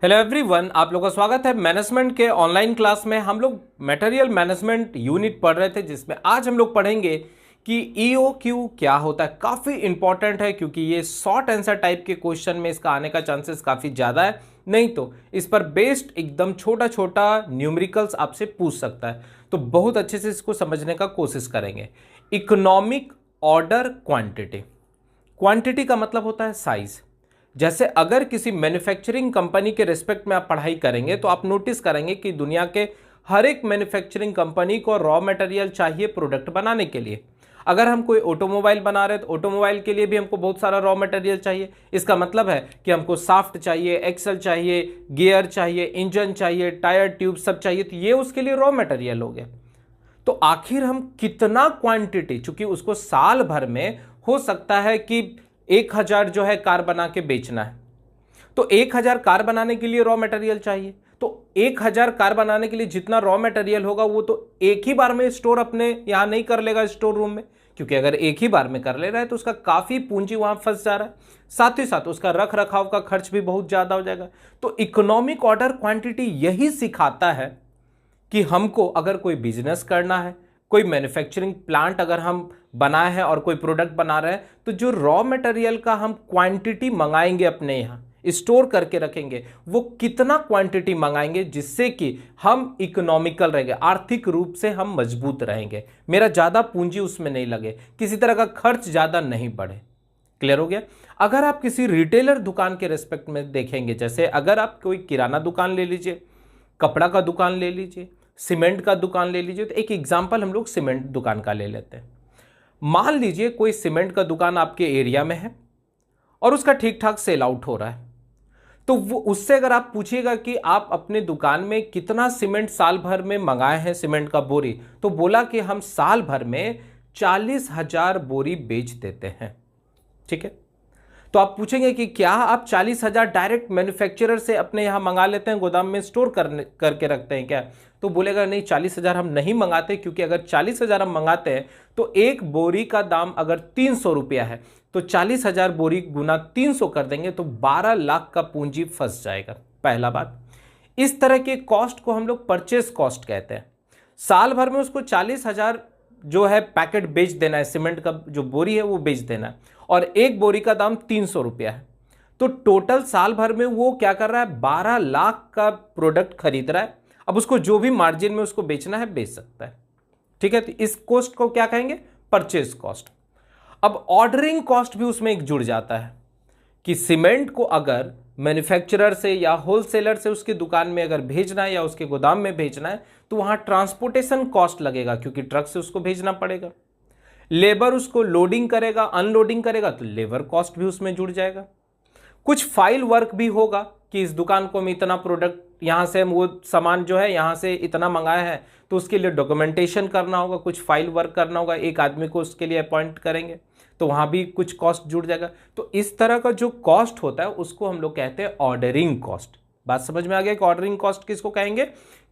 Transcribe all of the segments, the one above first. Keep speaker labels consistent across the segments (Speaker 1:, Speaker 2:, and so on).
Speaker 1: Hello everyone, आप लोगों का स्वागत है मैनेजमेंट के ऑनलाइन क्लास में। हम लोग मटेरियल मैनेजमेंट यूनिट पढ़ रहे थे, जिसमें आज हम लोग पढ़ेंगे कि ईओक्यू क्या होता है। काफ़ी इंपॉर्टेंट है क्योंकि ये शॉर्ट आंसर टाइप के क्वेश्चन में इसका आने का चांसेस काफ़ी ज़्यादा है। नहीं तो इस पर बेस्ड एकदम छोटा छोटा न्यूमेरिकल्स आपसे पूछ सकता है, तो बहुत अच्छे से इसको समझने का कोशिश करेंगे। इकोनॉमिक ऑर्डर क्वांटिटी, क्वांटिटी का मतलब होता है साइज। जैसे अगर किसी मैन्युफैक्चरिंग कंपनी के रिस्पेक्ट में आप पढ़ाई करेंगे तो आप नोटिस करेंगे कि दुनिया के हर एक मैन्युफैक्चरिंग कंपनी को रॉ मटेरियल चाहिए प्रोडक्ट बनाने के लिए। अगर हम कोई ऑटोमोबाइल बना रहे हैं तो ऑटोमोबाइल के लिए भी हमको बहुत सारा रॉ मटेरियल चाहिए। इसका मतलब है कि हमको शाफ्ट चाहिए, एक्सल चाहिए, गियर चाहिए, इंजन चाहिए, टायर ट्यूब सब चाहिए, तो ये उसके लिए रॉ मटेरियल हो गया। तो आखिर हम कितना क्वांटिटी, चूंकि उसको साल भर में हो सकता है कि 1000 जो है कार बना के बेचना है, तो 1000 कार बनाने के लिए रॉ मटेरियल चाहिए। तो 1000 कार बनाने के लिए जितना रॉ मटेरियल होगा वो तो एक ही बार में स्टोर अपने यहां नहीं कर लेगा स्टोर रूम में, क्योंकि अगर एक ही बार में कर ले रहा है तो उसका काफी पूंजी वहां फंस जा रहा है, साथ ही साथ उसका रख रखाव का खर्च भी बहुत ज्यादा हो जाएगा। तो इकोनॉमिक ऑर्डर क्वांटिटी यही सिखाता है कि हमको अगर कोई बिजनेस करना है, कोई मैन्युफैक्चरिंग प्लांट अगर हम बनाए हैं और कोई प्रोडक्ट बना रहे हैं, तो जो रॉ मटेरियल का हम क्वांटिटी मंगाएंगे अपने यहाँ स्टोर करके रखेंगे, वो कितना क्वांटिटी मंगाएंगे जिससे कि हम इकोनॉमिकल रहेंगे, आर्थिक रूप से हम मजबूत रहेंगे, मेरा ज़्यादा पूंजी उसमें नहीं लगे, किसी तरह का खर्च ज़्यादा नहीं बढ़े। क्लियर हो गया। अगर आप किसी रिटेलर दुकान के रेस्पेक्ट में देखेंगे, जैसे अगर आप कोई किराना दुकान ले लीजिए, कपड़ा का दुकान ले लीजिए, सीमेंट का दुकान ले लीजिए, तो एक एग्जांपल हम लोग सीमेंट दुकान का ले लेते हैं। मान लीजिए कोई सीमेंट का दुकान आपके एरिया में है और उसका ठीक ठाक सेल आउट हो रहा है, तो वो उससे अगर आप पूछिएगा कि आप अपने दुकान में कितना सीमेंट साल भर में मंगाए हैं सीमेंट का बोरी, तो बोला कि हम साल भर में 40,000 बोरी बेच देते हैं। ठीक है, तो आप पूछेंगे कि क्या आप 40,000 डायरेक्ट मैन्युफैक्चरर से अपने यहाँ मंगा लेते हैं, गोदाम में स्टोर करके रखते हैं क्या? तो बोलेगा नहीं, 40,000 हम नहीं मंगाते, क्योंकि अगर 40,000 हम मंगाते हैं तो एक बोरी का दाम अगर 300 रुपया है, तो 40,000 बोरी गुना 300 कर देंगे तो 12 लाख का पूंजी फंस जाएगा। पहला बात, इस तरह के कॉस्ट को हम लोग परचेस कॉस्ट कहते हैं। साल भर में उसको 40,000 जो है पैकेट बेच देना है, सीमेंट का जो बोरी है वो बेच देना है, और एक बोरी का दाम 300 रुपया है, तो टोटल साल भर में वो क्या कर रहा है, 12 लाख का प्रोडक्ट खरीद रहा है। अब उसको जो भी मार्जिन में उसको बेचना है बेच सकता है। ठीक है, तो इस कॉस्ट को क्या कहेंगे, परचेज कॉस्ट। अब ऑर्डरिंग कॉस्ट भी उसमें एक जुड़ जाता है कि सीमेंट को अगर मैन्युफैक्चरर से या होलसेलर से उसकी दुकान में अगर भेजना है या उसके गोदाम में भेजना है, तो वहां ट्रांसपोर्टेशन कॉस्ट लगेगा, क्योंकि ट्रक से उसको भेजना पड़ेगा। लेबर उसको लोडिंग करेगा, अनलोडिंग करेगा, तो लेबर कॉस्ट भी उसमें जुड़ जाएगा। कुछ फाइल वर्क भी होगा कि इस दुकान को हम इतना प्रोडक्ट, यहां से हम वो सामान जो है यहां से इतना मंगाया है, तो उसके लिए डॉक्यूमेंटेशन करना होगा, कुछ फाइल वर्क करना होगा, एक आदमी को उसके लिए अपॉइंट करेंगे, तो वहां भी कुछ कॉस्ट जुड़ जाएगा। तो इस तरह का जो कॉस्ट होता है उसको हम लोग कहते हैं ऑर्डरिंग कॉस्ट। बात समझ में आ गया कि ऑर्डरिंग कॉस्ट किसको कहेंगे,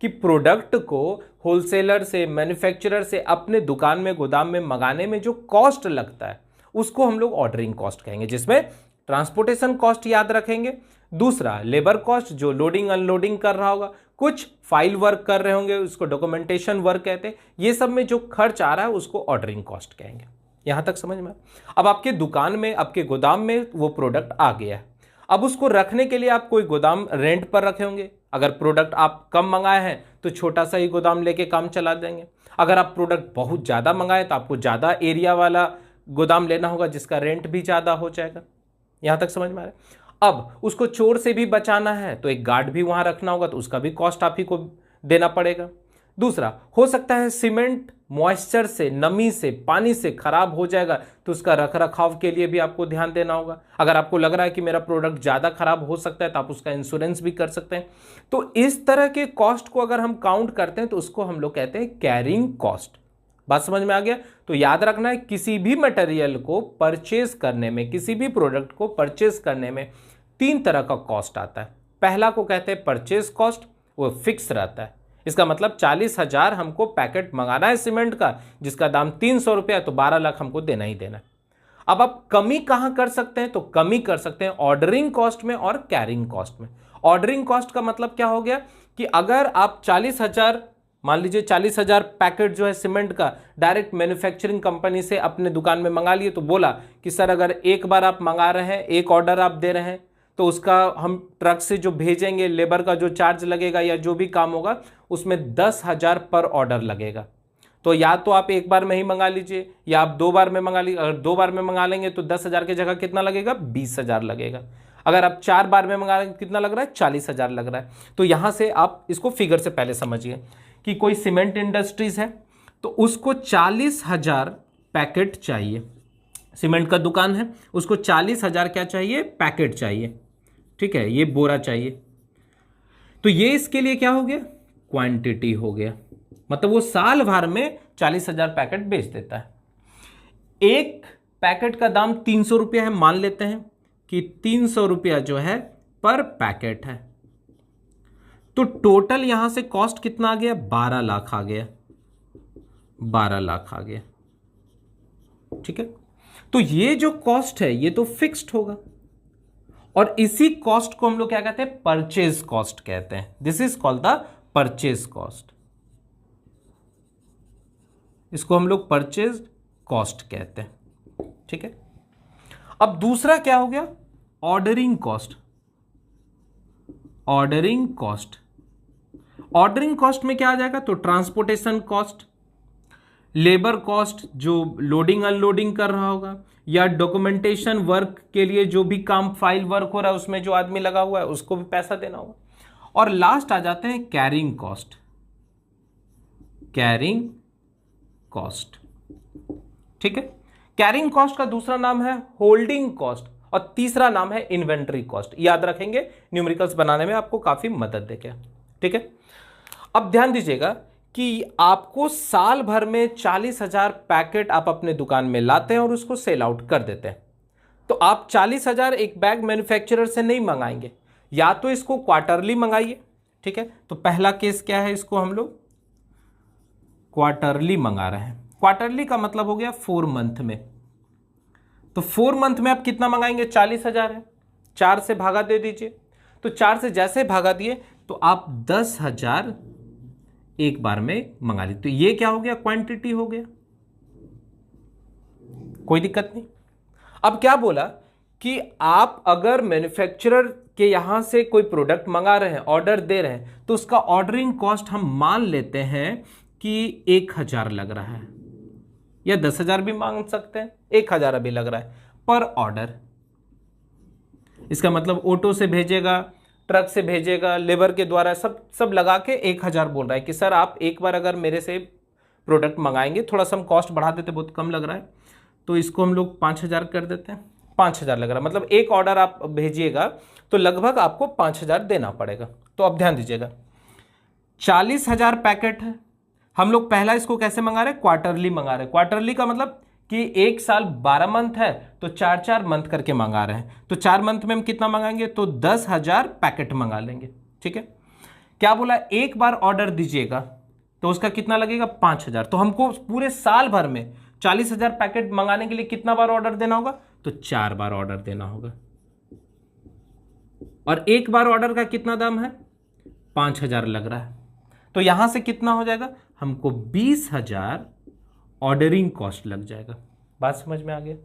Speaker 1: कि प्रोडक्ट को होलसेलर से, मैन्युफैक्चरर से अपने दुकान में, गोदाम में मंगाने में जो कॉस्ट लगता है उसको हम लोग ऑर्डरिंग कॉस्ट कहेंगे, जिसमें ट्रांसपोर्टेशन कॉस्ट याद रखेंगे, दूसरा लेबर कॉस्ट जो लोडिंग अनलोडिंग कर रहा होगा, कुछ फाइल वर्क कर रहे होंगे उसको डॉक्यूमेंटेशन वर्क कहते हैं, ये सब में जो खर्च आ रहा है उसको ऑर्डरिंग कॉस्ट कहेंगे। यहां तक समझ में? अब आपके दुकान में, आपके गोदाम में वो प्रोडक्ट आ गया है, अब उसको रखने के लिए आप कोई गोदाम रेंट पर रखे होंगे। अगर प्रोडक्ट आप कम मंगाए हैं तो छोटा सा ही गोदाम लेके काम चला देंगे। अगर आप प्रोडक्ट बहुत ज़्यादा मंगाए तो आपको ज़्यादा एरिया वाला गोदाम लेना होगा, जिसका रेंट भी ज़्यादा हो जाएगा। यहाँ तक समझ में आ रहा है? अब उसको चोर से भी बचाना है तो एक गार्ड भी वहाँ रखना होगा, तो उसका भी कॉस्ट आप ही को देना पड़ेगा। दूसरा, हो सकता है सीमेंट मॉइस्चर से, नमी से, पानी से खराब हो जाएगा, तो उसका रख रखाव के लिए भी आपको ध्यान देना होगा। अगर आपको लग रहा है कि मेरा प्रोडक्ट ज़्यादा खराब हो सकता है तो आप उसका इंश्योरेंस भी कर सकते हैं। तो इस तरह के कॉस्ट को अगर हम काउंट करते हैं तो उसको हम लोग कहते हैं कैरिंग कॉस्ट। बात समझ में आ गया? तो याद रखना है, किसी भी मटेरियल को परचेज करने में, किसी भी प्रोडक्ट को परचेज करने में 3 तरह का कॉस्ट आता है। पहला को कहते हैं परचेज कॉस्ट, वो फिक्स रहता है। इसका मतलब 40,000 हमको पैकेट मंगाना है सीमेंट का, जिसका दाम 300 रुपया है, तो 12 लाख हमको देना ही देना है। अब आप कमी कहां कर सकते हैं, तो कमी कर सकते हैं ऑर्डरिंग कॉस्ट में और कैरिंग कॉस्ट में। ऑर्डरिंग कॉस्ट का मतलब क्या हो गया कि अगर आप 40,000, मान लीजिए 40,000 पैकेट जो है सीमेंट का डायरेक्ट मैन्युफैक्चरिंग कंपनी से अपने दुकान में मंगा लिए, तो बोला कि सर अगर एक बार आप मंगा रहे हैं, एक ऑर्डर आप दे रहे हैं, तो उसका हम ट्रक से जो भेजेंगे, लेबर का जो चार्ज लगेगा या जो भी काम होगा उसमें 10,000 पर ऑर्डर लगेगा। तो या तो आप एक बार में ही मंगा लीजिए या आप 2 बार में मंगा लीजिए। अगर 2 बार में मंगा लेंगे तो 10,000 की जगह कितना लगेगा, 20,000 लगेगा। अगर आप 4 बार में मंगा लेंगे कितना लग रहा है, 40,000 लग रहा है। तो यहां से आप इसको फिगर से पहले समझिए कि कोई सीमेंट इंडस्ट्रीज है तो उसको 40,000 पैकेट चाहिए, सीमेंट का दुकान है उसको 40,000 क्या चाहिए, पैकेट चाहिए, ठीक है, ये बोरा चाहिए। तो ये इसके लिए क्या हो गया, क्वांटिटी हो गया, मतलब वो साल भर में 40,000 पैकेट बेच देता है। एक पैकेट का दाम 300 रुपया है, मान लेते हैं कि 300 रुपया जो है पर पैकेट है। तो टोटल यहां से कॉस्ट कितना आ गया, 12 लाख आ गया, 12 लाख आ गया, ठीक है। तो ये जो कॉस्ट है ये तो फिक्स्ड होगा और इसी कॉस्ट को हम लोग क्या कहते हैं, परचेज कॉस्ट कहते हैं। This is called the purchase cost, इसको हम लोग परचेज कॉस्ट कहते हैं, ठीक है। अब दूसरा क्या हो गया, ordering cost. Ordering cost, ordering cost में क्या आ जाएगा, तो ट्रांसपोर्टेशन कॉस्ट, लेबर कॉस्ट जो लोडिंग अनलोडिंग कर रहा होगा, या डॉक्यूमेंटेशन वर्क के लिए जो भी काम फाइल वर्क हो रहा है उसमें जो आदमी लगा हुआ है उसको भी पैसा देना होगा। और लास्ट आ जाते हैं कैरिंग कॉस्ट, कैरिंग कॉस्ट, ठीक है। कैरिंग कॉस्ट का दूसरा नाम है होल्डिंग कॉस्ट और तीसरा नाम है इन्वेंट्री कॉस्ट। याद रखेंगे, न्यूमेरिकल्स बनाने में आपको काफी मदद देगा, ठीक है। अब ध्यान दीजिएगा कि आपको साल भर में 40,000 पैकेट आप अपने दुकान में लाते हैं और उसको सेल आउट कर देते हैं। तो आप 40,000 एक बैग मैन्युफैक्चरर से नहीं मंगाएंगे, या तो इसको क्वार्टरली मंगाइए, ठीक है। तो पहला केस क्या है, इसको हम लोग क्वार्टरली मंगा रहे हैं। क्वार्टरली का मतलब हो गया 4 मंथ में। तो 4 मंथ में आप कितना मंगाएंगे, 40,000 है, 4 से भागा दे दीजिए। तो 4 से जैसे भागा दिए तो आप 10,000 एक बार में मंगा ली। तो ये क्या हो गया, क्वांटिटी हो गया, कोई दिक्कत नहीं। अब क्या बोला कि आप अगर मैन्युफैक्चरर के यहां से कोई प्रोडक्ट मंगा रहे हैं, ऑर्डर दे रहे हैं, तो उसका ऑर्डरिंग कॉस्ट हम मान लेते हैं कि 1,000 लग रहा है, या 10,000 भी मांग सकते हैं, 1,000 अभी लग रहा है पर ऑर्डर। इसका मतलब ऑटो से भेजेगा, ट्रक से भेजेगा, लेबर के द्वारा, सब लगा के 1,000 बोल रहा है कि सर आप एक बार अगर मेरे से प्रोडक्ट मंगाएंगे, थोड़ा सा हम कॉस्ट बढ़ा देते, बहुत कम लग रहा है, तो इसको हम लोग 5,000 कर देते हैं। 5,000 लग रहा है, मतलब एक ऑर्डर आप भेजिएगा तो लगभग आपको 5,000 देना पड़ेगा। तो अब ध्यान दीजिएगा, 40,000 पैकेट है, हम लोग पहला इसको कैसे मंगा रहे हैं, क्वार्टरली मंगा रहे हैं। क्वार्टरली का मतलब कि एक साल 12 मंथ है तो 4-4 मंथ करके मंगा रहे हैं। तो 4 मंथ में हम कितना मंगाएंगे, तो 10,000 पैकेट मंगा लेंगे, ठीक है। क्या बोला, एक बार ऑर्डर दीजिएगा तो उसका कितना लगेगा, 5,000। तो हमको पूरे साल भर में 40,000 पैकेट मंगाने के लिए कितना बार ऑर्डर देना होगा, तो 4 बार ऑर्डर देना होगा। और एक बार ऑर्डर का कितना दाम है, 5,000 लग रहा है। तो यहां से कितना हो जाएगा, हमको 20,000 ऑर्डरिंग कॉस्ट लग जाएगा। बात समझ में आ गया,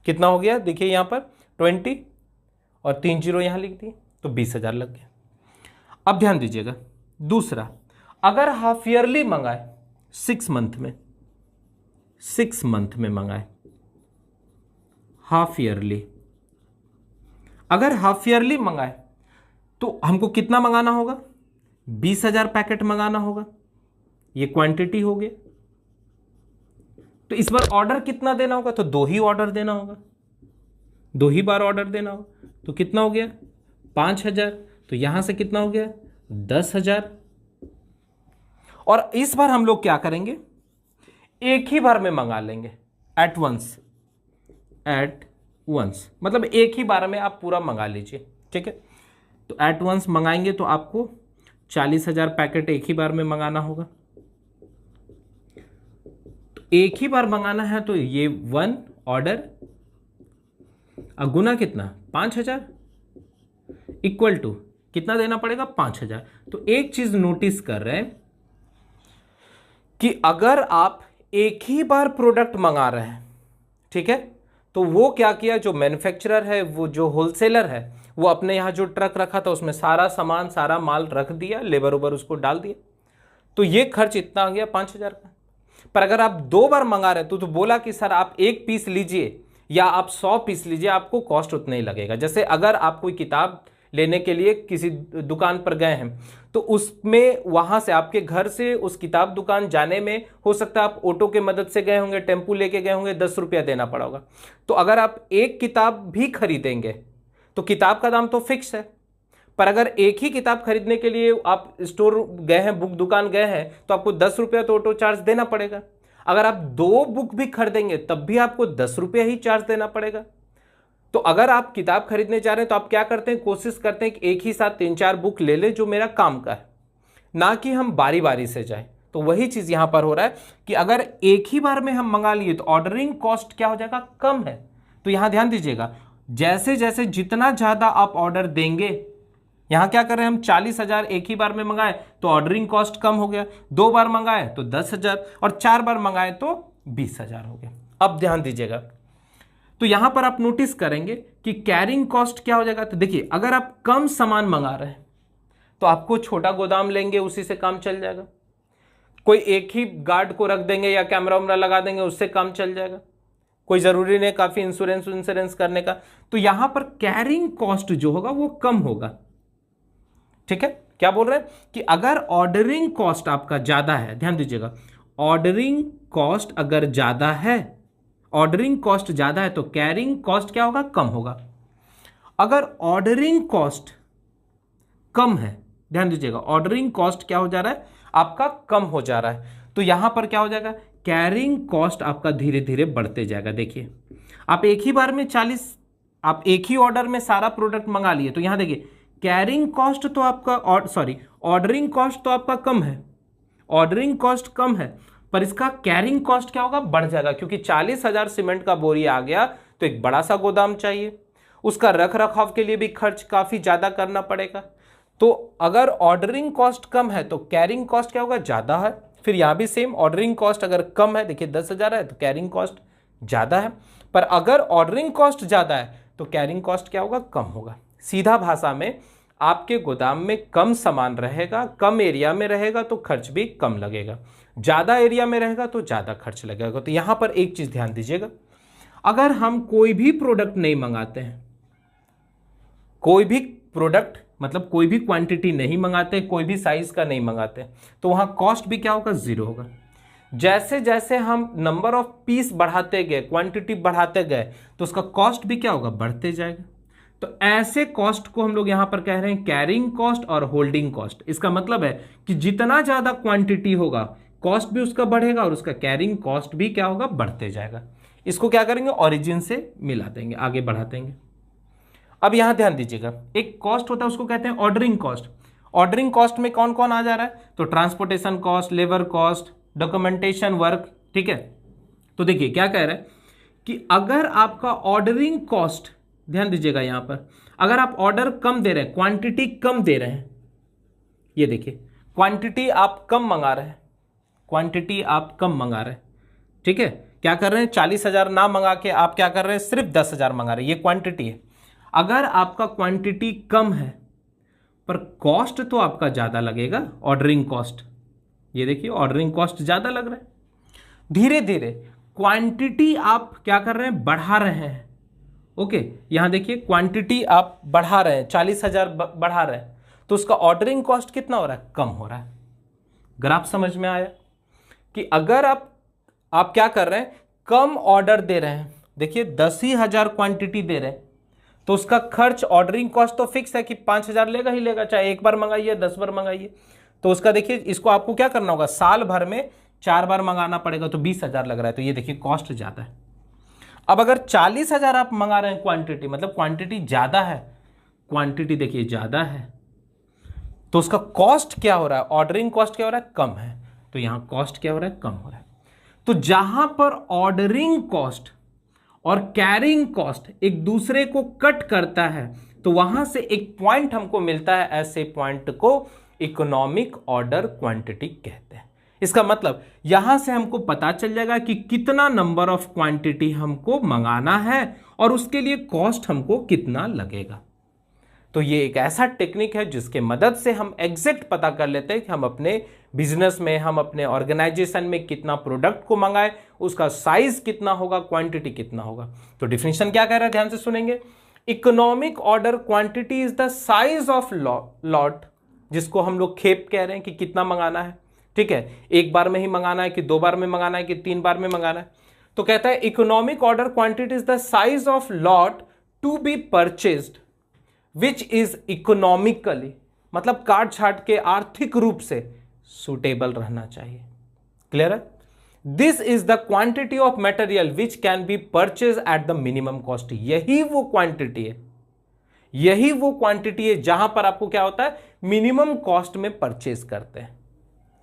Speaker 1: कितना हो गया, देखिए यहां पर 20 और 3 जीरो यहां लिख दिए, तो 20,000 लग गया। अब ध्यान दीजिएगा, दूसरा, अगर हाफ ईयरली मंगाए, 6 मंथ में, 6 मंथ में मंगाए हाफ ईयरली, अगर हाफ ईयरली मंगाए तो हमको कितना मंगाना होगा, 20,000 पैकेट मंगाना होगा, ये क्वांटिटी हो गया। तो इस बार ऑर्डर कितना देना होगा, तो 2 ही ऑर्डर देना होगा, 2 ही बार ऑर्डर देना होगा। तो कितना हो गया, 5,000। तो यहां से कितना हो गया, 10,000। और इस बार हम लोग क्या करेंगे, एक ही बार में मंगा लेंगे, एट वंस, मतलब एक ही बार में आप पूरा मंगा लीजिए, ठीक है। तो एट वंस मंगाएंगे तो आपको 40,000 पैकेट एक ही बार में मंगाना होगा। तो एक ही बार मंगाना है तो ये 1 ऑर्डर गुना कितना, 5,000 इक्वल टू कितना देना पड़ेगा? 5,000। तो एक चीज नोटिस कर रहे हैं कि अगर आप एक ही बार प्रोडक्ट मंगा रहे हैं, ठीक है, तो वो क्या किया, जो मैन्युफैक्चरर है, वो जो होलसेलर है, वो अपने यहाँ जो ट्रक रखा था उसमें सारा सामान, सारा माल रख दिया, लेबर उबर उसको डाल दिया, तो ये खर्च इतना आ गया 5,000 का। पर अगर आप 2 बार मंगा रहे तो बोला कि सर आप 1 पीस लीजिए या आप 100 पीस लीजिए, आपको कॉस्ट उतना ही लगेगा। जैसे अगर आप कोई किताब लेने के लिए किसी दुकान पर गए हैं, तो उसमें वहां से आपके घर से उस किताब दुकान जाने में हो सकता है आप ऑटो के मदद से गए होंगे, टेम्पू लेके गए होंगे, 10 रुपया देना पड़ा होगा। तो अगर आप एक किताब भी खरीदेंगे तो किताब का दाम तो फिक्स है, पर अगर एक ही किताब खरीदने के लिए आप स्टोर गए हैं, बुक दुकान गए हैं, तो आपको 10 रुपया तो ऑटो चार्ज देना पड़ेगा। अगर आप 2 बुक भी खरीदेंगे तब भी आपको 10 रुपया ही चार्ज देना पड़ेगा। तो अगर आप किताब खरीदने जा रहे हैं तो आप क्या करते हैं, कोशिश करते हैं कि एक ही साथ 3-4 बुक ले ले जो मेरा काम का है, ना कि हम बारी बारी से जाएं। तो वही चीज यहां पर हो रहा है कि अगर एक ही बार में हम मंगा लिए तो ऑर्डरिंग कॉस्ट क्या हो जाएगा, कम है। तो यहां ध्यान दीजिएगा, जैसे जैसे जितना ज्यादा आप ऑर्डर देंगे, यहां क्या कर रहे हैं हम, 40,000 एक ही बार में मंगाए तो ऑर्डरिंग कॉस्ट कम हो गया, 2 बार मंगाए तो 10,000 और 4 बार मंगाए तो 20,000 हो गया। अब ध्यान दीजिएगा, तो यहां पर आप नोटिस करेंगे कि कैरिंग कॉस्ट क्या हो जाएगा। तो देखिए, अगर आप कम सामान मंगा रहे हैं तो आपको छोटा गोदाम लेंगे, उसी से काम चल जाएगा। कोई एक ही गार्ड को रख देंगे या कैमरा वैमरा लगा देंगे, उससे काम चल जाएगा। कोई जरूरी नहीं काफी इंश्योरेंस करने का। तो यहां पर कैरिंग कॉस्ट जो होगा वो कम होगा। ठीक है, क्या बोल रहे हैं कि अगर ऑर्डरिंग कॉस्ट आपका ज्यादा है, ध्यान दीजिएगा, ऑर्डरिंग कॉस्ट अगर ज्यादा है, ऑर्डरिंग कॉस्ट ज्यादा है तो कैरिंग कॉस्ट क्या होगा, कम होगा। अगर ऑर्डरिंग कॉस्ट कम है, ध्यान दीजिएगा, ऑर्डरिंग कॉस्ट क्या हो जा रहा है आपका, कम हो जा रहा है, तो यहां पर क्या हो जाएगा, कैरिंग कॉस्ट आपका धीरे धीरे बढ़ते जाएगा। देखिए, आप एक ही बार में 40, आप एक ही ऑर्डर में सारा प्रोडक्ट मंगा लिए, तो यहां देखिए कैरिंग कॉस्ट तो आपका ऑर्डरिंग कॉस्ट तो आपका कम है, ऑर्डरिंग कॉस्ट कम है, पर इसका कैरिंग कॉस्ट क्या होगा, बढ़ जाएगा, क्योंकि 40,000 सीमेंट का बोरी आ गया तो एक बड़ा सा गोदाम चाहिए, उसका रख रखाव के लिए भी खर्च काफी ज्यादा करना पड़ेगा। तो अगर ऑर्डरिंग कॉस्ट कम है तो कैरिंग कॉस्ट क्या होगा, ज्यादा है। फिर यहां भी सेम, ऑर्डरिंग कॉस्ट अगर कम है, देखिए 10,000 है तो कैरिंग कॉस्ट ज्यादा है, पर अगर ऑर्डरिंग कॉस्ट ज्यादा है तो कैरिंग कॉस्ट क्या होगा, कम होगा। सीधा भाषा में, आपके गोदाम में कम सामान रहेगा, कम एरिया में रहेगा तो खर्च भी कम लगेगा, ज्यादा एरिया में रहेगा तो ज्यादा खर्च लगेगा। तो यहां पर एक चीज ध्यान दीजिएगा, अगर हम कोई भी प्रोडक्ट नहीं मंगाते हैं, कोई भी प्रोडक्ट मतलब कोई भी क्वांटिटी नहीं मंगाते, कोई भी साइज का नहीं मंगाते, तो वहां कॉस्ट भी क्या होगा, 0 होगा। जैसे जैसे हम नंबर ऑफ पीस बढ़ाते गए, क्वांटिटी बढ़ाते गए, तो उसका कॉस्ट भी क्या होगा, बढ़ते जाएगा। तो ऐसे कॉस्ट को हम लोग यहां पर कह रहे हैं कैरिंग कॉस्ट और होल्डिंग कॉस्ट। इसका मतलब है कि जितना ज्यादा क्वांटिटी होगा कॉस्ट भी उसका बढ़ेगा और उसका कैरिंग कॉस्ट भी क्या होगा, बढ़ते जाएगा। इसको क्या करेंगे, ओरिजिन से मिला देंगे, आगे बढ़ा देंगे। अब यहां ध्यान दीजिएगा, एक कॉस्ट होता है उसको कहते हैं ऑर्डरिंग कॉस्ट। ऑर्डरिंग कॉस्ट में कौन कौन आ जा रहा है, तो transportation cost, labour cost, documentation work, ठीक है। तो देखिए क्या कह रहा है कि अगर आपका ऑर्डरिंग कॉस्ट, ध्यान दीजिएगा यहां पर, अगर आप ऑर्डर कम दे रहे हैं, क्वांटिटी कम दे रहे हैं, ये देखिए क्वांटिटी आप कम मंगा रहे हैं, क्वांटिटी आप कम मंगा रहे हैं, ठीक है। क्या कर रहे हैं, 40,000 ना मंगा के आप क्या कर रहे हैं, सिर्फ 10,000 मंगा रहे हैं, ये क्वांटिटी है। अगर आपका क्वांटिटी कम है पर कॉस्ट तो आपका ज्यादा लगेगा, ऑर्डरिंग कॉस्ट, ये देखिए ऑर्डरिंग कॉस्ट ज्यादा लग रहा है। धीरे धीरे क्वांटिटी आप क्या कर रहे हैं, बढ़ा रहे हैं, ओके। यहां देखिए क्वांटिटी आप बढ़ा रहे हैं, 40,000 बढ़ा रहे हैं, तो उसका ऑर्डरिंग कॉस्ट कितना हो रहा है, कम हो रहा है। ग्राफ समझ में आया कि अगर आप क्या कर रहे हैं, कम ऑर्डर दे रहे हैं, देखिए 10,000 क्वांटिटी दे रहे हैं, तो उसका खर्च, ऑर्डरिंग कॉस्ट तो फिक्स है कि 5,000 लेगा ही लेगा, चाहे एक बार मंगाइए 10 बार मंगाइए। तो उसका देखिए, इसको आपको क्या करना होगा, साल भर में 4 बार मंगाना पड़ेगा, तो 20,000 लग रहा है, तो ये देखिए कॉस्ट ज्यादा है। अब अगर 40,000 आप मंगा रहे हैं क्वांटिटी, मतलब क्वांटिटी ज्यादा है, क्वांटिटी देखिए ज्यादा है, तो उसका कॉस्ट क्या हो रहा है, ऑर्डरिंग कॉस्ट क्या हो रहा है, कम है, तो यहां कॉस्ट क्या हो रहा है, कम हो रहा है। तो जहां पर ऑर्डरिंग कॉस्ट और कैरिंग कॉस्ट एक दूसरे को कट करता है, तो वहां से एक पॉइंट हमको मिलता है, ऐसे पॉइंट को इकोनॉमिक ऑर्डर क्वांटिटी कहते हैं। इसका मतलब यहां से हमको पता चल जाएगा कि कितना नंबर ऑफ क्वांटिटी हमको मंगाना है और उसके लिए कॉस्ट हमको कितना लगेगा। तो ये एक ऐसा टेक्निक है जिसके मदद से हम एग्जैक्ट पता कर लेते हैं कि हम अपने बिजनेस में, हम अपने ऑर्गेनाइजेशन में कितना प्रोडक्ट को मंगाए, उसका साइज कितना होगा, क्वांटिटी कितना होगा। तो डिफिनेशन क्या कह रहा है, ध्यान से सुनेंगे। Economic order quantity is the size of lot, जिसको हम लोग खेप कह रहे हैं कि कितना मंगाना है। ठीक है, एक बार में ही मंगाना है कि 2 बार में मंगाना है कि 3 बार में मंगाना है। तो कहता है economic order quantity is the size of lot to be purchased which is economically, मतलब काट छाट के आर्थिक रूप से सुटेबल रहना चाहिए। क्लियर है? This is the quantity of material which can be purchase at the minimum cost. यही वो क्वांटिटी है, यही वो क्वांटिटी है जहां पर आपको क्या होता है, मिनिमम कॉस्ट में परचेज करते हैं।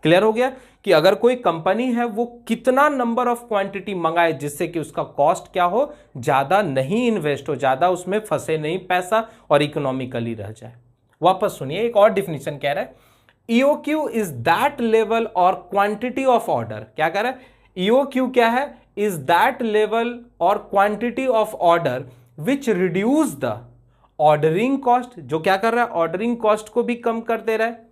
Speaker 1: क्लियर हो गया कि अगर कोई कंपनी है वो कितना नंबर ऑफ क्वांटिटी मंगाए जिससे कि उसका कॉस्ट क्या हो, ज्यादा नहीं इन्वेस्ट हो, ज्यादा उसमें फंसे नहीं पैसा और इकोनॉमिकली रह जाए। वापस सुनिए, एक और डिफिनेशन कह रहा है, EOQ इज दैट लेवल और क्वांटिटी ऑफ ऑर्डर। क्या कह रहा है, EOQ क्या है, इज दैट लेवल और quantity of order which reduce the ordering cost. जो क्या कर रहा है, ऑर्डरिंग कॉस्ट को भी कम कर दे रहा है।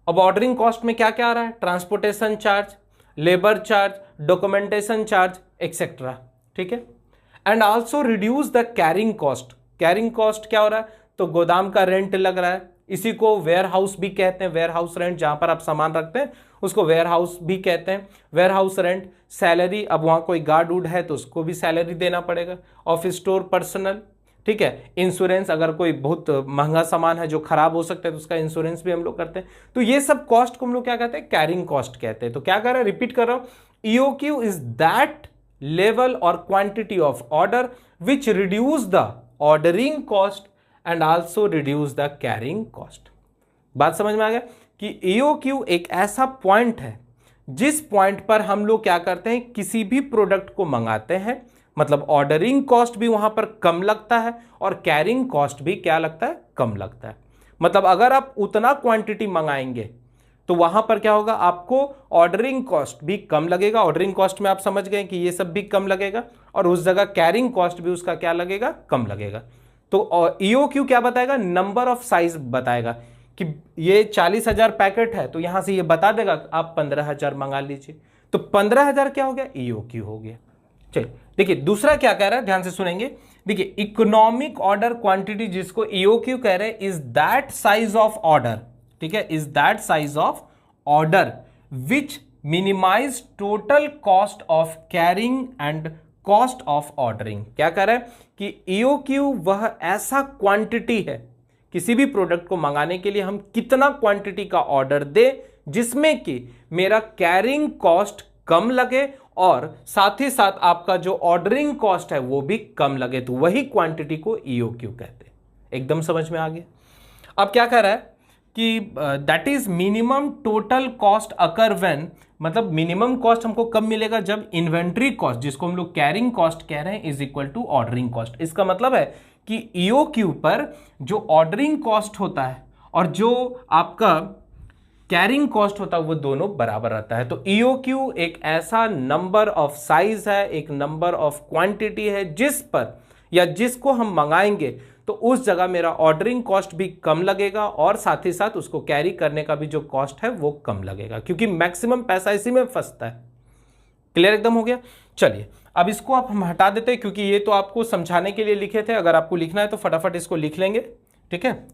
Speaker 1: अब ऑर्डरिंग कॉस्ट में क्या क्या आ रहा है, transportation charge, labour charge, documentation charge etcetera. ठीक है, and also reduce the carrying cost. Carrying cost क्या हो रहा है, तो गोदाम का रेंट लग रहा है, इसी को वेयर हाउस भी कहते हैं। वेयर हाउस रेंट, जहां पर आप सामान रखते हैं उसको वेयर हाउस भी कहते हैं। वेयर हाउस रेंट, सैलरी, अब वहां कोई गार्ड वुड है तो उसको भी सैलरी देना पड़ेगा। ऑफिस स्टोर पर्सनल, ठीक है, इंश्योरेंस, अगर कोई बहुत महंगा सामान है जो खराब हो सकता है तो उसका इंश्योरेंस भी हम लोग करते हैं। तो ये सब कॉस्ट को हम लोग क्या कहते हैं, कैरिंग कॉस्ट कहते हैं। तो क्या कर रहा है, रिपीट कर रहा हूं, EOQ इज दैट लेवल और quantity of order which reduce the ordering cost and also reduce the carrying cost. बात समझ में आ गया कि EOQ एक ऐसा पॉइंट है जिस पॉइंट पर हम लोग क्या करते हैं, किसी भी प्रोडक्ट को मंगाते हैं, मतलब ऑर्डरिंग कॉस्ट भी वहां पर कम लगता है और कैरिंग कॉस्ट भी क्या लगता है, कम लगता है। मतलब अगर आप उतना क्वांटिटी मंगाएंगे तो वहां पर क्या होगा, आपको ऑर्डरिंग कॉस्ट भी कम लगेगा। ऑर्डरिंग कॉस्ट में आप समझ गए कि ये सब भी कम लगेगा और उस जगह कैरिंग कॉस्ट भी उसका क्या लगेगा, कम लगेगा। तो EOQ क्या बताएगा, नंबर ऑफ साइज बताएगा कि ये 40,000 पैकेट है तो यहां से ये बता देगा आप 15,000 मंगा लीजिए, तो 15,000 क्या हो गया, EOQ हो गया। चलिए देखिए दूसरा क्या कह रहा है, ध्यान से सुनेंगे। देखिए इकोनॉमिक ऑर्डर क्वांटिटी जिसको EOQ कह रहे हैं, is that size of order, ठीक है, is that size of order which minimize total cost of carrying and cost of ordering. क्या कह रहा है कि EOQ वह ऐसा क्वांटिटी है, किसी भी प्रोडक्ट को मंगाने के लिए हम कितना क्वांटिटी का ऑर्डर दे जिसमें कि मेरा कैरिंग कॉस्ट कम लगे और साथ ही साथ आपका जो ऑर्डरिंग कॉस्ट है वो भी कम लगे, तो वही क्वांटिटी को EOQ कहते हैं। एकदम समझ में आ गया। अब क्या कह रहा है कि that is minimum total cost occur when, मतलब मिनिमम कॉस्ट हमको कब मिलेगा, जब इन्वेंट्री कॉस्ट, जिसको हम लोग कैरिंग कॉस्ट कह रहे हैं, is equal to ordering cost. इसका मतलब है कि EOQ पर जो ऑर्डरिंग कॉस्ट होता है और जो आपका कैरिंग कॉस्ट होता है वो दोनों बराबर रहता है। तो EOQ एक ऐसा नंबर ऑफ साइज है, एक नंबर ऑफ क्वांटिटी है जिस पर या जिसको हम मंगाएंगे तो उस जगह मेरा ऑर्डरिंग कॉस्ट भी कम लगेगा और साथ ही साथ उसको कैरी करने का भी जो कॉस्ट है वो कम लगेगा, क्योंकि मैक्सिमम पैसा इसी में फंसता है। क्लियर एकदम हो गया। चलिए अब इसको आप हम हटा देते हैं क्योंकि ये तो आपको समझाने के लिए लिखे थे, अगर आपको लिखना है तो फटाफट इसको लिख लेंगे। ठीक है,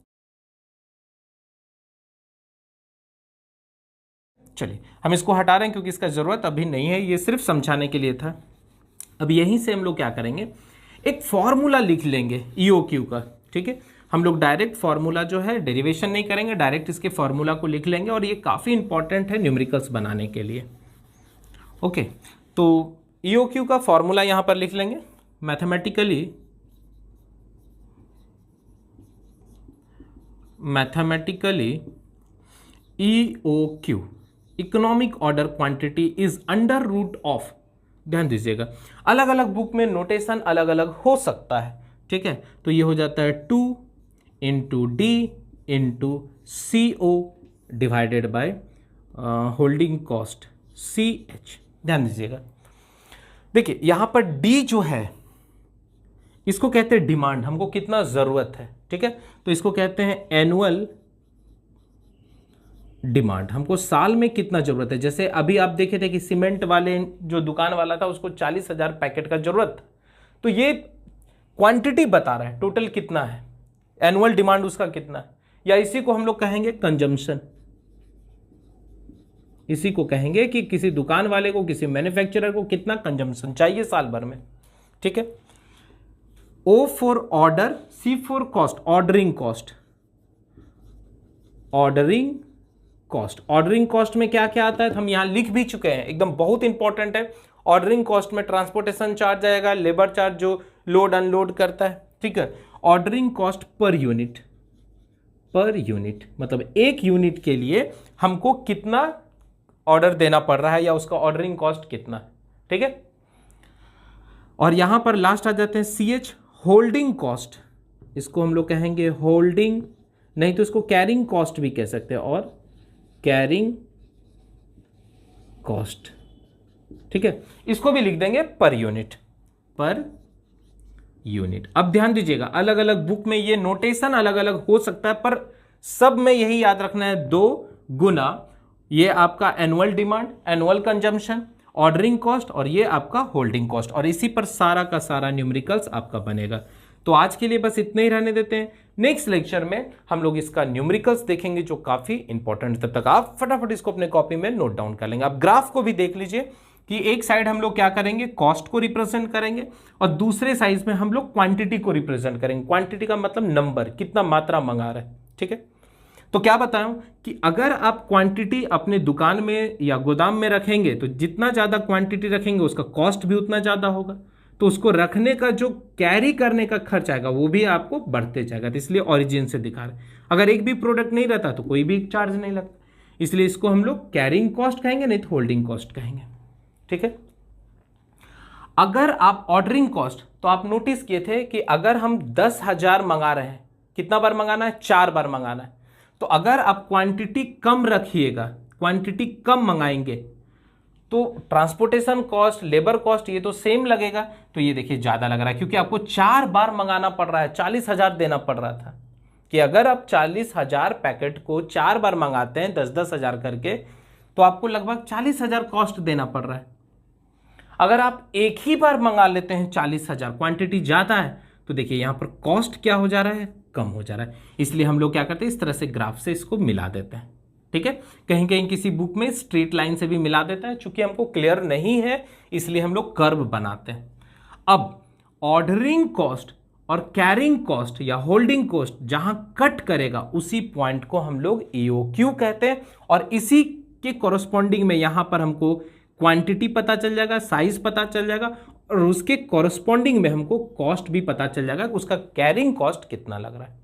Speaker 1: चलिए हम इसको हटा रहे हैं क्योंकि इसका जरूरत अभी नहीं है, ये सिर्फ समझाने के लिए था। अब यहीं से हम लोग क्या करेंगे, एक फॉर्मूला लिख लेंगे EOQ का। ठीक है, हम लोग डायरेक्ट फॉर्मूला जो है डेरिवेशन नहीं करेंगे, डायरेक्ट इसके फॉर्मूला को लिख लेंगे और ये काफ़ी इंपॉर्टेंट है न्यूमेरिकल्स बनाने के लिए। ओके, तो EOQ का फॉर्मूला यहां पर लिख लेंगे। Mathematically EOQ economic order quantity is under root of, ध्यान दीजिएगा अलग अलग बुक में नोटेशन अलग अलग हो सकता है। ठीक है, तो ये हो जाता है 2 into D into C O divided by holding cost C H. ध्यान दीजिएगा, देखिए यहां पर डी जो है इसको कहते हैं डिमांड, हमको कितना जरूरत है, ठीक है। तो इसको कहते हैं एनुअल डिमांड, हमको साल में कितना जरूरत है। जैसे अभी आप देखे थे कि सीमेंट वाले जो दुकान वाला था उसको 40,000 पैकेट का जरूरत था, तो ये क्वांटिटी बता रहा है टोटल कितना है, एनुअल डिमांड उसका कितना है। या इसी को हम लोग कहेंगे कंजम्पशन, इसी को कहेंगे कि किसी दुकान वाले को, किसी मैन्युफैक्चरर को कितना कंजम्पशन चाहिए साल भर में, ठीक है। O for order, C for cost, ordering cost. Ordering cost, ordering cost में क्या क्या आता है हम यहां लिख भी चुके हैं, एकदम बहुत इंपॉर्टेंट है। ऑर्डरिंग कॉस्ट में ट्रांसपोर्टेशन चार्ज आएगा, लेबर चार्ज जो लोड अनलोड करता है, ठीक है। Ordering cost per unit, per unit मतलब एक यूनिट के लिए हमको कितना ऑर्डर देना पड़ रहा है या उसका ऑर्डरिंग कॉस्ट कितना है, ठीक है। और यहां पर लास्ट आ जाते हैं CH, होल्डिंग कॉस्ट, इसको हम लोग कहेंगे होल्डिंग, नहीं तो इसको कैरिंग कॉस्ट भी कह सकते हैं, और कैरिंग कॉस्ट, ठीक है। इसको भी लिख देंगे पर यूनिट, पर यूनिट। अब ध्यान दीजिएगा, अलग अलग बुक में ये नोटेशन अलग अलग हो सकता है, पर सब में यही याद रखना है, 2 गुना ये आपका annual demand, annual consumption, ordering cost, और ये आपका होल्डिंग कॉस्ट, और इसी पर सारा का सारा न्यूमेरिकल्स आपका बनेगा। तो आज के लिए बस इतने ही रहने देते हैं, नेक्स्ट लेक्चर में हम लोग इसका न्यूमेरिकल्स देखेंगे जो काफी इंपॉर्टेंट है। तब तक आप फटाफट इसको अपने कॉपी में नोट डाउन कर लेंगे। आप ग्राफ को भी देख लीजिए कि एक साइड हम लोग क्या करेंगे, कॉस्ट को रिप्रेजेंट करेंगे, और दूसरे साइड में हम लोग क्वांटिटी को रिप्रेजेंट करेंगे। क्वांटिटी का मतलब नंबर, कितना मात्रा मंगा रहे हैं, ठीक है। तो क्या बताऊं कि अगर आप क्वांटिटी अपने दुकान में या गोदाम में रखेंगे तो जितना ज़्यादा क्वांटिटी रखेंगे उसका कॉस्ट भी उतना ज़्यादा होगा, तो उसको रखने का जो कैरी करने का खर्च आएगा वो भी आपको बढ़ते जाएगा। तो इसलिए ओरिजिन से दिखा रहे हैं, अगर एक भी प्रोडक्ट नहीं रहता तो कोई भी चार्ज नहीं लगता, इसलिए इसको हम लोग कैरिंग कॉस्ट कहेंगे, नहीं तो होल्डिंग कॉस्ट कहेंगे, ठीक है। अगर आप ऑर्डरिंग कॉस्ट, तो आप नोटिस किए थे कि अगर हम 10,000 मंगा रहे हैं, कितना बार मंगाना है, 4 बार मंगाना है। तो अगर आप क्वांटिटी कम रखिएगा, क्वांटिटी कम मंगाएंगे, तो ट्रांसपोर्टेशन कॉस्ट, लेबर कॉस्ट ये तो सेम लगेगा, तो ये देखिए ज्यादा लग रहा है क्योंकि आपको 4 बार मंगाना पड़ रहा है। 40,000 देना पड़ रहा था कि अगर आप 40,000 पैकेट को 4 बार मंगाते हैं 10-10 हजार करके, तो आपको लगभग 40,000 कॉस्ट देना पड़ रहा है। अगर आप एक ही बार मंगा लेते हैं 40,000, क्वांटिटी ज्यादा है, तो देखिए यहां पर कॉस्ट क्या हो जा रहा है, कम हो जा रहा है। इसलिए हम लोग क्या करते हैं, इस तरह से ग्राफ से इसको मिला देते हैं, ठीक है। कहीं कहीं किसी बुक में स्ट्रेट लाइन से भी मिला देता है, चूंकि हमको क्लियर नहीं है इसलिए हम लोग कर्व बनाते हैं। अब ऑर्डरिंग कॉस्ट और कैरिंग कॉस्ट या होल्डिंग कॉस्ट जहां कट करेगा उसी पॉइंट को हम लोग EOQ कहते हैं, और इसी के कोरस्पॉन्डिंग में यहां पर हमको क्वांटिटी पता चल जाएगा, साइज पता चल जाएगा, और उसके कॉरस्पॉन्डिंग में हमको कॉस्ट भी पता चल जाएगा कि उसका कैरिंग कॉस्ट कितना लग रहा है।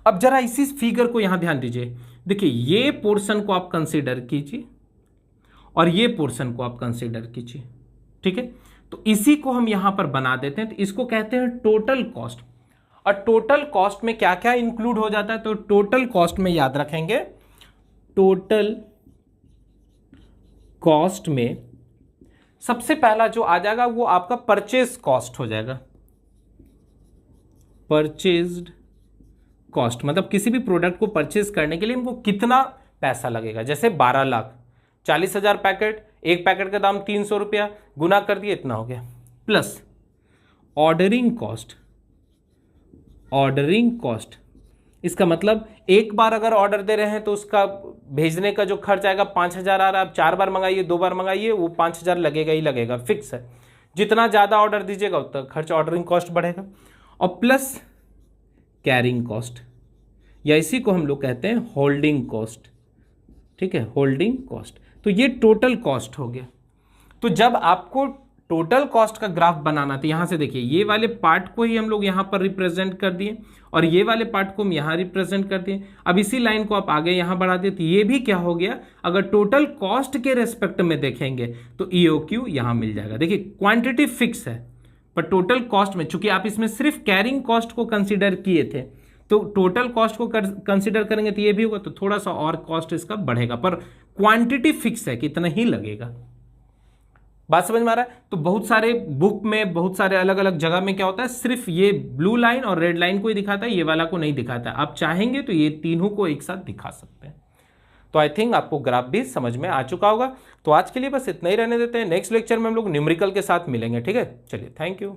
Speaker 1: अब जरा इसी फिगर को यहां ध्यान दीजिए, देखिए ये पोर्शन को आप कंसीडर कीजिए और ये पोर्शन को आप कंसीडर कीजिए, ठीक है। तो इसी को हम यहां पर बना देते हैं, तो इसको कहते हैं टोटल कॉस्ट। और टोटल कॉस्ट में क्या क्या इंक्लूड हो जाता है, तो टोटल कॉस्ट में याद रखेंगे, टोटल कॉस्ट में सबसे पहला जो आ जाएगा वो आपका परचेज कॉस्ट हो जाएगा। परचेज्ड कॉस्ट मतलब किसी भी प्रोडक्ट को परचेज करने के लिए हमको कितना पैसा लगेगा। जैसे 12 लाख, 40,000 पैकेट, एक पैकेट का दाम 300 रुपया, गुना कर दिए इतना हो गया, plus ordering cost. Ordering cost इसका मतलब एक बार अगर ऑर्डर दे रहे हैं तो उसका भेजने का जो खर्च आएगा 5,000 आ रहा है। आप 4 बार मंगाइए, 2 बार मंगाइए, वो 5,000 लगेगा ही लगेगा, फिक्स है। जितना ज़्यादा ऑर्डर दीजिएगा उतना खर्च, ऑर्डरिंग कॉस्ट बढ़ेगा। और प्लस कैरिंग कॉस्ट, या इसी को हम लोग कहते हैं होल्डिंग कॉस्ट, ठीक है, होल्डिंग कॉस्ट। तो ये टोटल कॉस्ट हो गया। तो जब आपको टोटल कॉस्ट का ग्राफ बनाना, तो यहां से देखिए ये वाले पार्ट को ही हम लोग यहां पर रिप्रेजेंट कर दिए और ये वाले पार्ट को हम यहां रिप्रेजेंट कर दिए। अब इसी लाइन को आप आगे यहां बढ़ा दिए, तो ये भी क्या हो गया, अगर टोटल कॉस्ट के रेस्पेक्ट में देखेंगे तो EOQ यहां मिल जाएगा। देखिए क्वांटिटी फिक्स है, पर टोटल कॉस्ट में चूंकि आप इसमें सिर्फ कैरिंग कॉस्ट को कंसिडर किए थे, तो टोटल कॉस्ट को कंसिडर करेंगे तो ये भी होगा, तो थोड़ा सा और कॉस्ट इसका बढ़ेगा, पर क्वांटिटी फिक्स है, कितना ही लगेगा। बात समझ में आ रहा है? तो बहुत सारे बुक में, बहुत सारे अलग अलग जगह में क्या होता है, सिर्फ ये ब्लू लाइन और रेड लाइन को ही दिखाता है, ये वाला को नहीं दिखाता है। आप चाहेंगे तो ये तीनों को एक साथ दिखा सकते हैं। तो आई थिंक आपको ग्राफ भी समझ में आ चुका होगा। तो आज के लिए बस इतना ही रहने देते हैं, नेक्स्ट लेक्चर में हम लोग न्यूमेरिकल के साथ मिलेंगे, ठीक है? चलिए, थैंक यू।